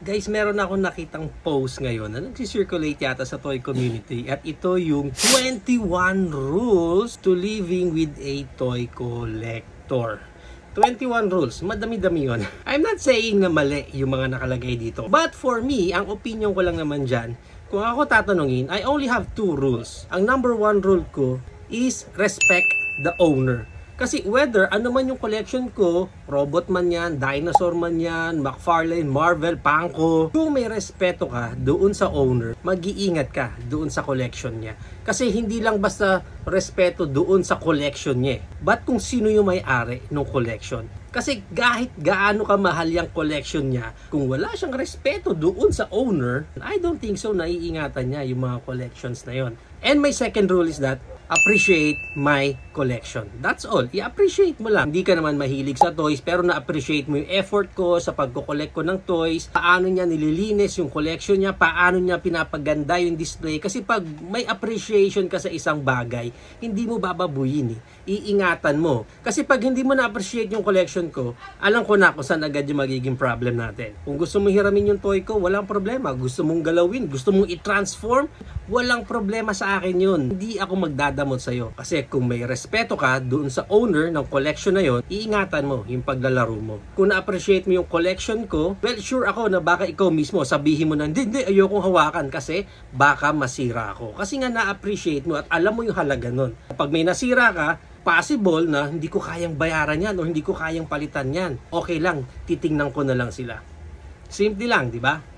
Guys, meron akong nakitang post ngayon na nagsisirculate yata sa toy community at ito yung 21 rules to living with a toy collector. 21 rules, madami-dami yun. I'm not saying na mali yung mga nakalagay dito. But for me, ang opinion ko lang naman dyan, kung ako tatanungin, I only have 2 rules. Ang number 1 rule ko is respect the owner. Kasi whether ano man yung collection ko, robot man yan, dinosaur man yan, McFarlane, Marvel, Funko, kung may respeto ka doon sa owner, mag-iingat ka doon sa collection niya. Kasi hindi lang basta respeto doon sa collection niya, but kung sino yung may-ari ng collection. Kasi kahit gaano kamahal yung collection niya, kung wala siyang respeto doon sa owner, I don't think so naiingatan niya yung mga collections na yon. And my second rule is that appreciate my collection. That's all. I-appreciate mo lang. Hindi ka naman mahilig sa toys, pero na-appreciate mo yung effort ko sa pagko-collect ko ng toys, paano niya nililinis yung collection niya, paano niya pinapaganda yung display. Kasi pag may appreciation ka sa isang bagay, hindi mo bababuyin eh. Iingatan mo. Kasi pag hindi mo na-appreciate yung collection ko, alam ko na kung saan agad yung magiging problem natin. Kung gusto mong hiramin yung toy ko, walang problema. Gusto mong galawin, gusto mong i-transform, walang problema sa akin yun. Hindi ako magdadamot sa'yo. Kasi kung may respeto ka doon sa owner ng collection na yon, iingatan mo yung paglalaro mo. Kung na-appreciate mo yung collection ko, well, sure ako na baka ikaw mismo sabihin mo na, hindi, ayokong hawakan kasi baka masira ako. Kasi nga na-appreciate mo at alam mo yung halaga nun. Pag may nasira ka, possible na hindi ko kayang bayaran yan o hindi ko kayang palitan yan. Okay lang, titingnan ko na lang sila. Simple lang, di ba?